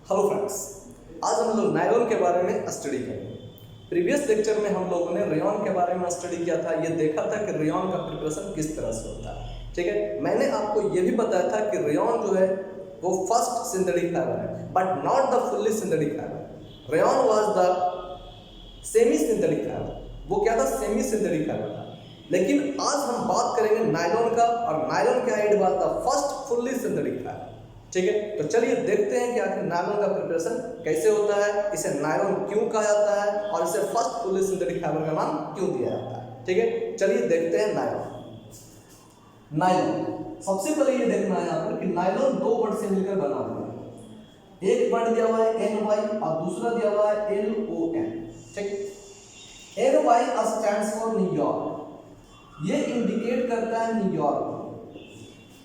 Hello friends, आज हम लोग नायलॉन के बारे में स्टडी करेंगे। प्रीवियस लेक्चर में हम लोगों ने रेयॉन के बारे में स्टडी किया था। ये देखा था कि रेयॉन का प्रिपरेशन किस तरह से होता है। ठीक है, मैंने आपको ये भी बताया था कि रेयॉन जो है वो फर्स्ट सिंथेटिक फाइबर है, but not the fully synthetic fibre. Rayon was the semi synthetic fibre. वो क्या था? सेमी सिंथेटिक फाइबर था। लेकिन आज हम बात करेंगे नायलॉन का, और नायलॉन क्या है? It was the first fully synthetic fibre. ठीक है, तो चलिए देखते हैं कि आखिर नायलॉन का प्रिपरेशन कैसे होता है, इसे नायलॉन क्यों कहा जाता है और इसे फर्स्ट फुल्ली सिंथेटिक फाइबर का नाम क्यों दिया जाता है। ठीक है, चलिए देखते हैं नायलॉन। सबसे पहले ये देखना है यहाँ पर कि नायलॉन दो वर्ड से मिलकर बना हुआ है। एक वर्ड दिया हुआ है NY और दूसरा दिया हुआ है LON। ठीक, NY स्टैंड्स फॉर न्यूयॉर्क, ये इंडिकेट करता है न्यूयॉर्क,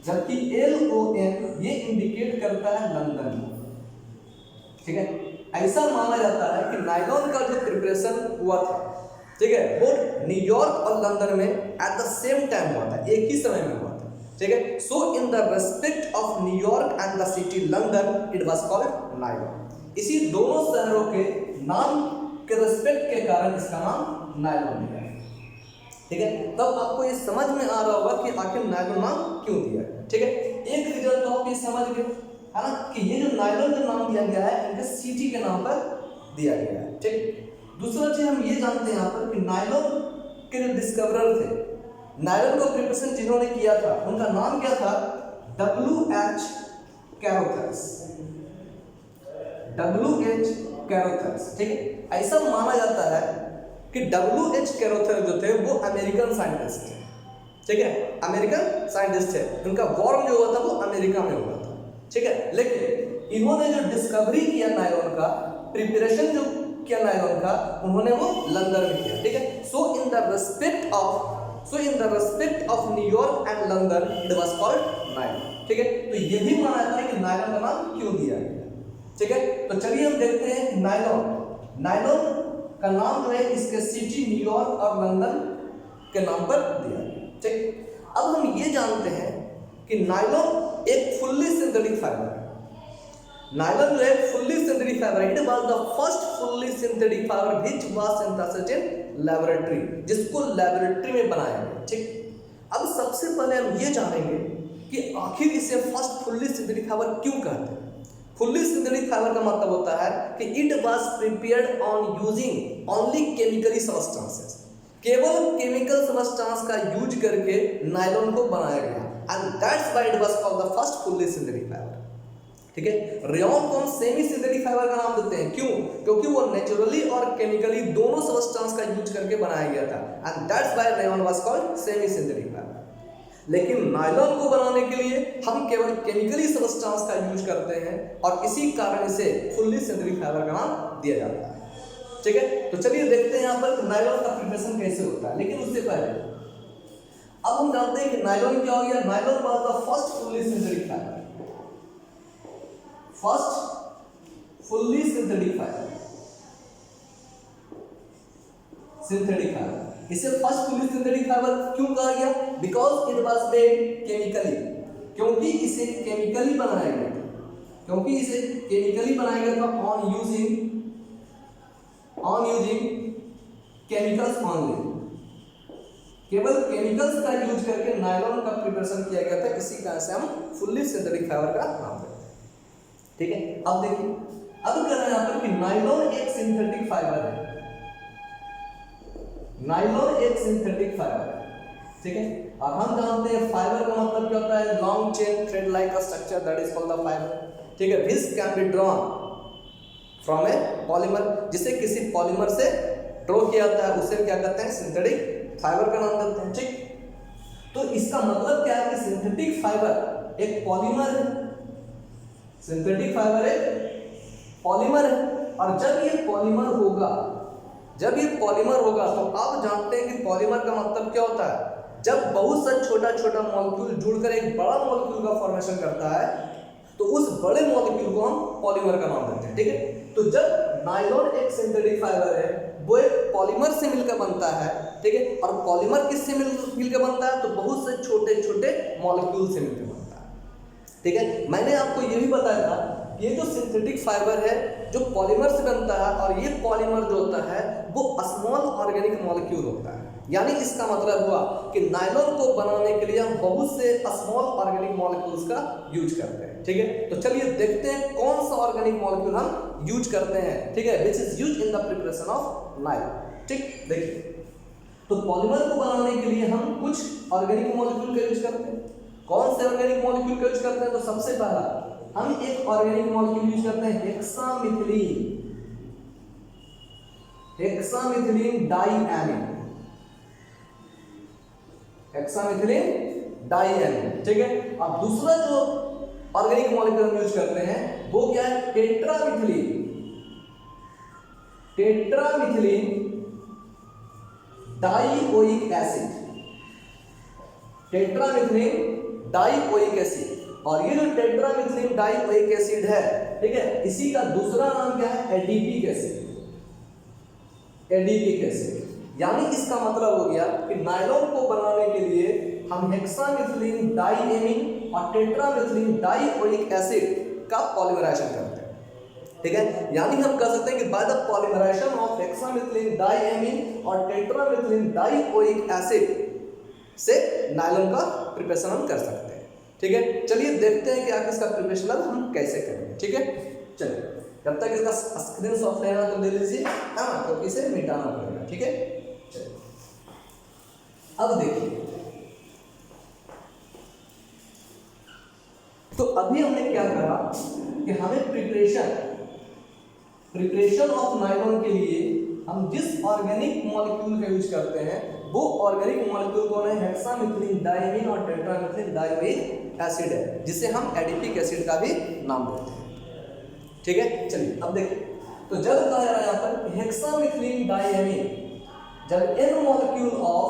जबकि LON ये इंडिकेट करता है लंदन। ठीक है, ऐसा माना जाता है कि नायलॉन का जो प्रिपरेशन हुआ था, ठीक है, वो न्यूयॉर्क और लंदन में एट द सेम टाइम हुआ था, एक ही समय में हुआ था। ठीक है, so in the respect of New York and the city London it was called nylon. इसी दोनों शहरों के नाम के रेस्पेक्ट के कारण इसका नाम नायलॉन है। ठीक है, तब आपको ये समझ में आ रहा होगा कि आखिर नायलॉन नाम क्यों दिया है। ठीक है, एक रीजन तो आप ये समझ गए है ना कि ये जो नायलॉन जो नाम दिया गया है इनके सिटी के नाम पर दिया गया है। ठीक, दूसरा चीज हम ये जानते हैं यहाँ पर कि नायलॉन के जो डिस्कवरर थे, नायलॉन को प्रिपरेशन जिन्होंने किया था उनका नाम क्या था? WH कैरोथर्स। WH कैरोथर्स। ठीक है, ऐसा माना जाता है कि WH कैरोथर जो थे वो अमेरिकन साइंटिस्ट थे। ठीक है, अमेरिकन साइंटिस्ट थे, उनका बॉर्न जो हुआ था वो अमेरिका में हुआ था। ठीक है, लेकिन इन्होंने जो डिस्कवरी किया नायलॉन का, प्रिपरेशन जो किया नायलॉन का, उन्होंने वो लंदन में किया। ठीक है, so in the respect of New York and London it was called nylon. ठीक है, तो ये भी माना जाता है कि नायलॉन का नाम क्यों दिया गया। ठीक है, तो चलिए हम देखते हैं कि नायलॉन का नाम जो है इसके सिटी न्यूयॉर्क और लंदन के नाम पर दिया गया। ठीक, अब हम ये जानते हैं कि नायलॉन एक फुल्ली सिंथेटिक फाइबर है। नायलॉन जो है फुल्ली सिंथेटिक फाइबर है। It was the first fully synthetic fibre which was synthesised in laboratory, जिसको लैबोरेटरी में बनाया गया। ठीक, अब सबसे पहले हम ये जानेंगे कि आखिर इसे फर्स्ट फुल्ली सिंथेटिक फाइबर क्यों कहते हैं। फुल्ली सिंथेटिक फाइबर का मतलब होता है कि it was prepared on using only chemically substances, केवल केमिकल सब्सटेंस का यूज करके नायलॉन को बनाया गया, and that's why it was called the first fully synthetic fibre. ठीक है, रेयॉन को हम सेमी सिंथेटिक फाइबर का नाम देते हैं। क्यों? क्योंकि वो नेचुरली और केमिकली दोनों सब्सटेंस का यूज करके बनाया गया था, and that's why rayon was called semi synthetic fibre. लेकिन नायलॉन को बनाने के लिए हम केवल केमिकली सब्सटेंस का यूज करते हैं, और इसी कारण इसे फुल्ली सिंथेटिक फाइबर का नाम दिया जाता है। ठीक है, तो चलिए देखते हैं यहाँ पर नायलॉन का प्रिपरेशन कैसे होता है। लेकिन उससे पहले अब हम जानते हैं कि नायलॉन क्या हो गया। Nylon was the first fully synthetic fibre, first fully synthetic fibre. इसे फर्स्ट फुल्ली सिंथेटिक फाइबर क्यों कहा गया? Because it was made chemically, क्योंकि इसे केमिकली बनाया गया था ऑन यूजिंग केमिकल्स ओनली, केवल केमिकल्स का यूज करके नायलॉन का प्रिपरेशन किया गया था। इसी कारण से हम फुल्ली सिंथेटिक फाइबर का नाम देते हैं। ठीक है, अब देखिए, अब कह रहे हैं यहाँ पर कि नायलॉन एक सिंथेटिक फाइबर है। नायलॉन एक सिंथेटिक फाइबर है। ठीक है, और हम जानते हैं फाइबर का मतलब क्या होता है? Long chain thread like structure, that is called the fibre. ठीक है, this can be drawn from A polymer, जिसे किसी पॉलीमर से ड्रॉ किया जाता है, उसे क्या कहते हैं? सिंथेटिक फाइबर का नाम देते हैं। ठीक, तो इसका मतलब क्या है कि सिंथेटिक फाइबर एक पॉलीमर है, सिंथेटिक फाइबर एक पॉलीमर है, और जब ये पॉलीमर होगा तो आप जानते हैं कि पॉलीमर का मतलब क्या होता है? जब बहुत सा छोटा छोटा मॉलिक्यूल जुड़कर एक बड़ा मॉलिक्यूल का फॉर्मेशन करता है, तो उस बड़े मॉलिक्यूल को हम पॉलीमर का नाम देते हैं। ठीक है, तो जब नायलॉन एक सिंथेटिक फाइबर है, वो एक पॉलीमर से मिलकर बनता है। ठीक है, और पॉलीमर किससे मिलकर बनता है? तो बहुत से छोटे छोटे मॉलिक्यूल से मिलकर बनता है। ठीक है, मैंने आपको ये भी बताया था ये जो सिंथेटिक फाइबर है जो पॉलीमर से बनता है, और ये पॉलीमर जो होता है वो स्मॉल ऑर्गेनिक मॉलिक्यूल होता है। यानी इसका मतलब हुआ कि नायलॉन को बनाने के लिए हम बहुत से स्मॉल ऑर्गेनिक मॉलिक्यूल्स का यूज करते हैं। ठीक है, तो चलिए देखते हैं कौन सा ऑर्गेनिक मॉलिक्यूल हम यूज करते हैं। ठीक है, which is use in the preparation of nylon. ठीक, देखिए तो पॉलीमर को बनाने के लिए हम कुछ ऑर्गेनिक मॉलिक्यूल का यूज करते हैं। कौन से ऑर्गेनिक मॉलिक्यूल का यूज करते हैं? तो सबसे पहला हम एक ऑर्गेनिक मॉलिक्यूल यूज करते हैं हेक्सामिथिलीन, हेक्सामिथिलीन डाइएमीन, हेक्सामिथिलीन डाइएमीन। ठीक है, अब दूसरा जो ऑर्गेनिक मॉलिक्यूल हम यूज करते हैं वो क्या है? टेट्रामिथिलीन, टेट्रामिथिलीन dioic acid, tetramethylene dioic acid. और ये जो टेट्रामिथिलीन डाइओइक एसिड है, ठीक है, इसी का दूसरा नाम क्या है? Adipic acid, adipic acid. यानी इसका मतलब हो गया कि नायलॉन को बनाने के लिए हम हेक्सामिथिलीन डाइएमीन और टेट्रामिथिलीन डाइओइक एसिड का पॉलीमराइजेशन करते हैं। ठीक है, यानी हम कह सकते हैं कि by the polymerisation of hexamethylene diamine और टेट्रामिथिलीन डाइओइक एसिड से नायलॉन का प्रिपरेशन हम कर सकते हैं। ठीक है, चलिए देखते हैं कि आखिर इसका प्रिपरेशन हम कैसे करेंगे। ठीक है, चलिए जब तक इसका स्क्रीनशॉट लेना तो ले लीजिए, है ना, तो इसे मिटाना पड़ेगा। ठीक है, चलिए अब देखिए, तो अभी हमने क्या करा कि हमें प्रिपरेशन ऑफ नायलॉन के लिए हम जिस ऑर्गेनिक मॉलिक्यूल का यूज करते हैं वो ऑर्गेनिक मॉलिक्यूल कौन है? हेक्सामिथिलीन डाइएमीन और टेट्रामिथिलीन डाइओइक एसिड है, जिसे हम एडिपिक एसिड का भी नाम देते हैं। ठीक है, चलिए अब देखिए, तो जब कहा जा रहा है यहाँ पर हेक्सामिथिलीन डाइएमीन, जब n molecule of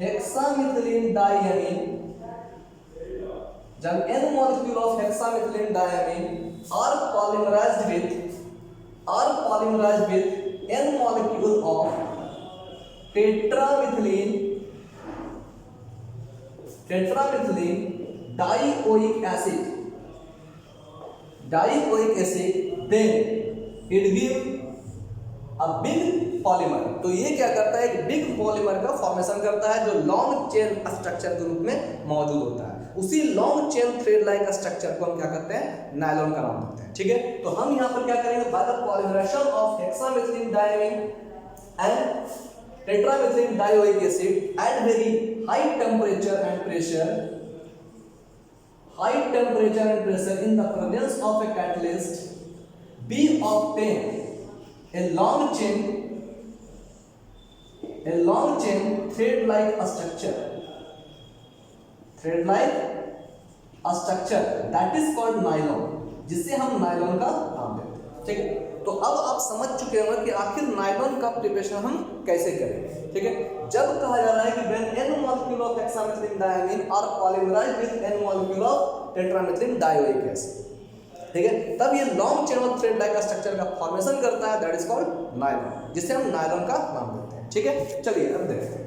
hexamethylene diamine, जब n molecule of hexamethylene diamine are polymerized with n molecule of tetramethyline dioic acid, then it give a big polymer. तो ये क्या करता है? एक बिग पॉलीमर का फॉर्मेशन करता है जो लॉन्ग चेन स्ट्रक्चर के रूप में मौजूद होता है। उसी long chain thread like structure को हम क्या करते हैं? नायलॉन का नाम देते हैं। ठीक है, तो हम यहाँ पर क्या करेंगे? By the polymerisation of hexamethylene diamine and tetramethylene dioic acid at very high temperature and pressure in the presence of a catalyst be obtain a long chain thread like a structure that is called nylon, जिसे हम nylon का नाम देते हैं। ठीक है, तो अब आप समझ चुके होंगे कि आखिर नायलॉन का प्रिपरेशन हम कैसे करेंगे। ठीक है, जब कहा जा रहा है कि when n molecule of hexamethylene diamine are polymerized with n molecule of tetramethyl dioic acid, ठीक है, तब ये लॉन्ग चेन और थ्रेड लाइक स्ट्रक्चर का फॉर्मेशन करता है, दैट इज कॉल्ड नायलॉन, जिसे हम नायलॉन का नाम देते हैं। ठीक है, चलिए अब देखते हैं।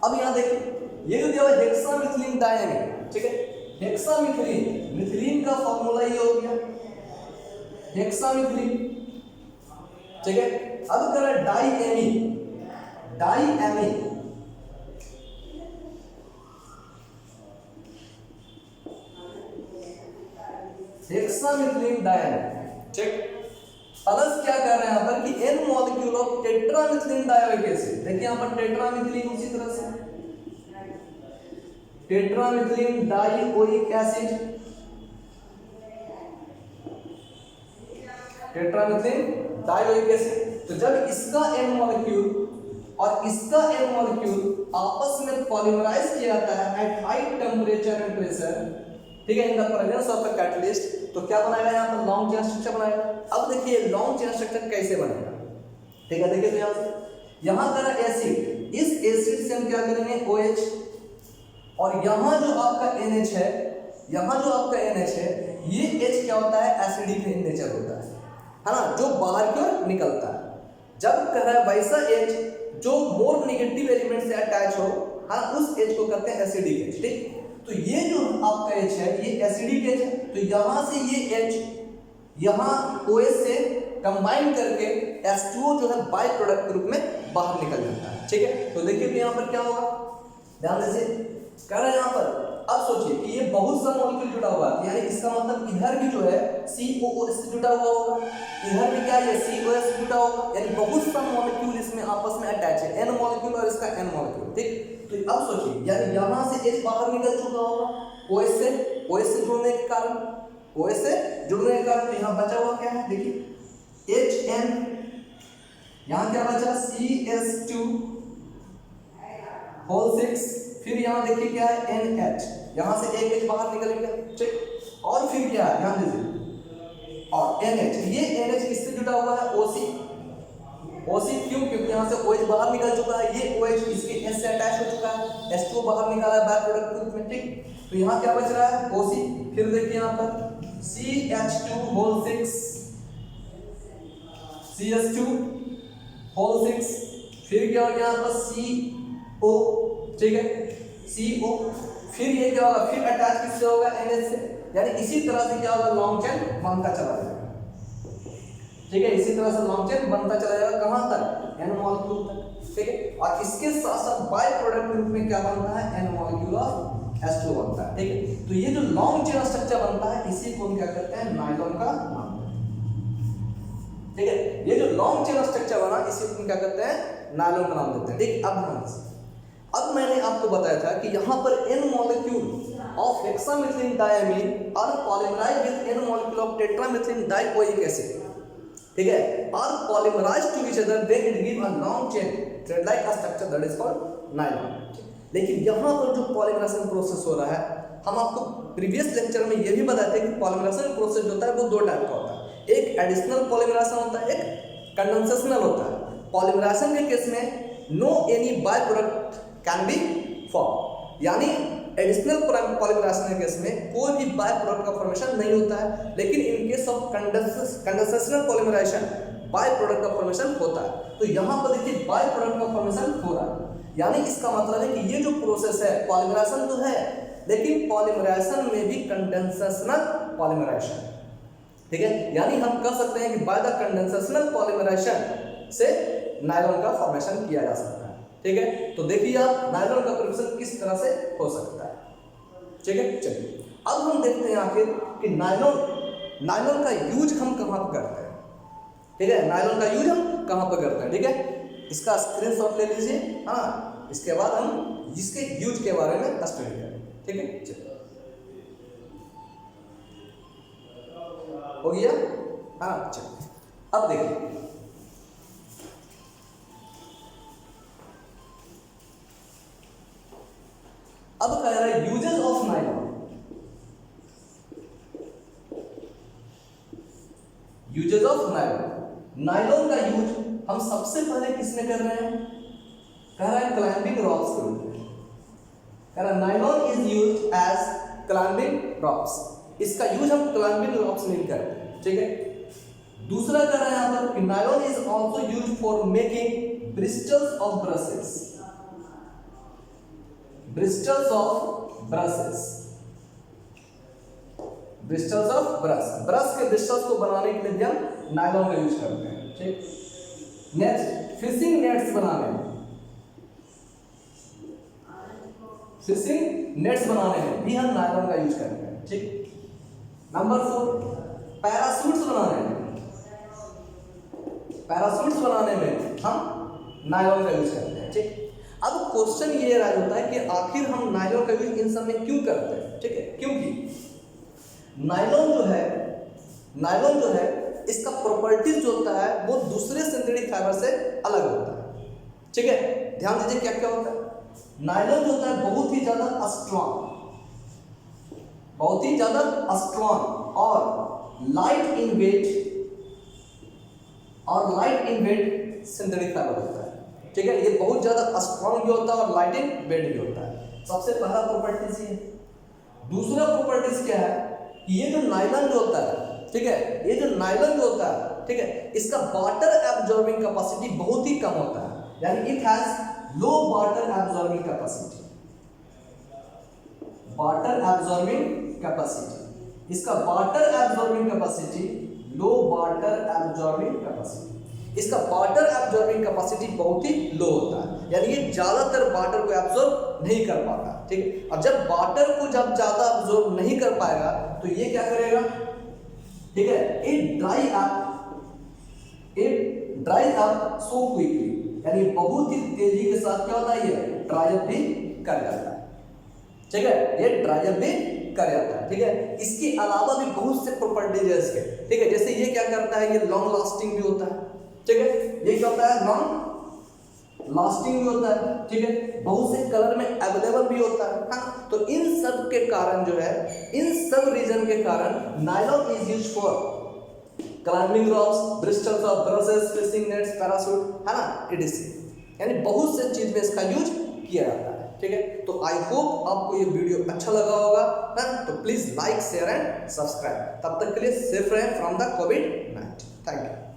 अब यहाँ देखिए, ये जो दिया हुआ है हेक्सामिथिलीन डाइएमीन। ठीक है, हेक्सामिथिलीन, मिथिलीन का फॉर्मूला ये हो गया हेक्सामिथिलीन। ठीक है, अब कर रहा है डाइएमीन, हेक्सामिथिलीन डाइएमीन। ठीक, प्लस क्या कर रहे हैं यहाँ पर कि n molecule of tetramethylene dioic acid. देखिए यहाँ पर टेट्रामिथिलीन, उसी तरह से tetramethylene dioic acid, tetramethylene dioic acid. तो जब इसका n मॉलिक्यूल और इसका n मॉलिक्यूल आपस में पॉलीमराइज किया जाता है at high temperature and pressure, ठीक है, इन the presence of the catalyst, तो क्या बनाएगा? यहाँ पर लॉन्ग चेन स्ट्रक्चर बनाएगा। अब देखिए लॉन्ग चेन स्ट्रक्चर कैसे बनेगा। ठीक है, देखिए तो यहाँ करा एसिड, इस एसिड से हम क्या करेंगे? OH, और यहाँ जो आपका NH है, ये H क्या होता है? एसिडिक इन नेचर होता है ना, जो बाहर की ओर निकलता है। जब कह रहा है वैसा H जो मोर नेगेटिव एलिमेंट से अटैच हो, हाँ, उस एच को करते हैं एसिडिक एच, ठीक। तो ये जो आपका एच है ये एसिडिक एच है, तो यहां से ये एच यहां OH से कंबाइन करके H2O जो है बाय प्रोडक्ट के रूप में बाहर निकल जाता है, ठीक है। तो देखिए कि यहाँ पर क्या होगा, ध्यान दीजिए, कह रहा है यहाँ पर, अब सोचिए कि ये बहुत सा मॉलिक्यूल जुड़ा हुआ है, यानी इसका मतलब इधर भी जो है COOH से जुड़ा हुआ होगा, इधर भी क्या है COH से जुड़ा होगा, यानी बहुत सा मॉलिक्यूल इसमें आपस में अटैच है, N मॉलिक्यूल और इसका N मॉलिक्यूल, ठीक। तो अब सोचिए, यानी यहाँ से H बाहर निकल चुका होगा OH से जुड़ने के कारण, OH से जुड़ने के कारण, तो यहाँ बचा हुआ क्या है, देखिए HN, यहाँ क्या बचा CH2 होल 6, फिर यहाँ देखिए क्या है NH, यहाँ से एक H बाहर निकल गया, ठीक। और फिर क्या है, ध्यान दीजिए, और NH, ये NH किससे जुड़ा हुआ है OC क्यों, क्योंकि यहाँ से OH बाहर निकल चुका है, ये OH इसके S से अटैच हो चुका है, H2O बाहर निकाला है बाय प्रोडक्ट के रूप में, ठीक। तो यहाँ क्या बच रहा है OC, फिर देखिए यहाँ पर CH2 होल 6, CH2 होल 6, फिर क्या हो गया यहाँ पर CO, ठीक है CO, फिर ये क्या होगा, फिर अटैच किससे होगा NH से, यानी इसी तरह से क्या होगा लॉन्ग चेन बनता चला जाएगा, ठीक है। इसी तरह से लॉन्ग चेन बनता चला जाएगा, कहां तक, N मॉलिक्यूल तक, ठीक है। और इसके साथ साथ बाय प्रोडक्ट के रूप में क्या बनता है N मॉलिक्यूल ऑफ H2O बनता है, ठीक है। तो ये जो लॉन्ग चेन स्ट्रक्चर बनता है इसी को हम क्या करते हैं नायलॉन का नाम देते हैं, ठीक है। ये जो लॉन्ग चेन स्ट्रक्चर बना इसी को हम क्या करते हैं नायलॉन का नाम देते हैं, ठीक। अब मैंने आपको बताया था कि यहाँ पर N molecule of hexamethylene diamine और polymerise with N molecule of tetramethylene dioic acid, ठीक है, और polymerise to each other they it give a long chain thread like structure that is called nylon. लेकिन यहाँ पर जो पॉलीमराइजेशन प्रोसेस हो रहा है, हम आपको प्रीवियस लेक्चर में ये भी बताते हैं कि पॉलीमराइजेशन प्रोसेस जो होता है वो दो टाइप का होता है, एक एडिशनल पॉलीमराइजेशन होता है, एक कंडेंसेशनल होता है। पॉलीमराइजेशन के केस में no any by product can be form, यानी एडिशनल पॉलीमराइजेशन के केस में कोई भी बाय प्रोडक्ट का फॉर्मेशन नहीं होता है, लेकिन in case of condensational polymerisation by product का फॉर्मेशन होता है। तो यहाँ पर देखिए बाय प्रोडक्ट का फॉर्मेशन हो रहा है, यानी इसका मतलब है कि ये जो प्रोसेस है पॉलीमराइजेशन तो है, लेकिन पॉलीमराइजेशन में भी कंडेंसेशनल पॉलीमराइजेशन, ठीक है। यानी हम कह सकते हैं कि बाय द कंडेंसेशनल पॉलीमराइजेशन से नायलॉन का फॉर्मेशन किया जा सकता है, ठीक है। तो देखिए आप नायलॉन का फॉर्मेशन किस तरह से हो सकता है, ठीक है। चलिए अब हम देखते हैं आखिर कि नायलॉन का यूज हम कहाँ पर करते हैं, ठीक है। नायलॉन का यूज हम कहाँ पर करते हैं, ठीक है। इसका स्क्रीनशॉट ले लीजिए, हाँ, इसके बाद हम इसके यूज के बारे में स्टडी करें, ठीक है। चलिए हो गया, हाँ। चलिए अब देखिए, अब कह रहा है uses of nylon. Uses of nylon का यूज हम सबसे पहले किसमें कर रहे हैं, कह रहा है क्लाइंबिंग रॉक्स के रूप में, कह रहा है nylon is used as climbing rocks, इसका यूज हम क्लाइंबिंग रॉक्स में करते हैं, ठीक है। दूसरा कह रहा है यहाँ पर कि nylon is also used for making bristles of brushes, bristles of brushes, bristles of brush के ब्रिस्टल्स को बनाने के लिए भी हम नायलॉन का यूज करते हैं, ठीक। नेक्स्ट फिशिंग नेट्स बनाने में, फिशिंग नेट्स बनाने में भी हम नायलॉन का यूज करते हैं, ठीक। नंबर 4 पैराशूट्स बनाने में हम नायलॉन का यूज करते हैं, ठीक। अब क्वेश्चन ये राज होता है कि आखिर हम नायलॉन का यूज इन सब में क्यों करते हैं, ठीक है। क्योंकि नायलॉन जो है इसका प्रॉपर्टीज जो होता है वो दूसरे सिंथेटिक फाइबर से अलग होता है, ठीक है। ध्यान दीजिए क्या क्या होता है। नायलॉन जो होता है बहुत ही ज्यादा स्ट्रॉन्ग और light in weight synthetic fibre होता है, ठीक है। ये बहुत ज्यादा स्ट्रॉन्ग भी होता है और लाइट इन वेट भी होता है, सबसे पहला प्रॉपर्टीज ये। दूसरा प्रॉपर्टीज क्या है कि ये जो नायलॉन जो होता है, ठीक है, ये जो नायलॉन जो होता है, ठीक है, इसका वाटर एब्जॉर्बिंग कैपेसिटी बहुत ही कम होता है, यानी it has low water absorbing capacity, water absorbing capacity, इसका वाटर एब्जॉर्बिंग कैपेसिटी, लो वाटर एब्जॉर्बिंग कैपेसिटी, इसका वाटर एब्जॉर्बिंग कैपेसिटी बहुत ही लो होता है, यानी ये ज्यादातर वाटर को एब्जॉर्ब नहीं कर पाता, ठीक है। और जब वाटर को जब ज्यादा एब्जॉर्ब नहीं कर पाएगा तो ये क्या करेगा, ठीक है, it dry up so quickly, यानी बहुत ही तेजी के साथ क्या होता है, ये ड्राई अप भी कर जाता है, ठीक है, ये ड्राई अप भी कर जाता है, ठीक है। इसके अलावा भी बहुत से प्रॉपर्टीज है इसके, ठीक है, जैसे ये क्या करता है, ये लॉन्ग लास्टिंग भी होता है, ठीक है, ये क्या होता है, लॉन्ग लास्टिंग भी होता है, ठीक है, बहुत से कलर में अवेलेबल भी होता है, हाँ। तो इन सब के कारण जो है, इन सब रीजन के कारण nylon is used for climbing ropes, bristles of brushes, fishing nets, parachute, है ना, etc, यानी बहुत से चीज में इसका यूज किया जाता है, ठीक है। तो आई होप आपको ये वीडियो अच्छा लगा होगा, है, तो please like, share and subscribe. तब तक के लिए सेफ रहें from the covid. Thank you.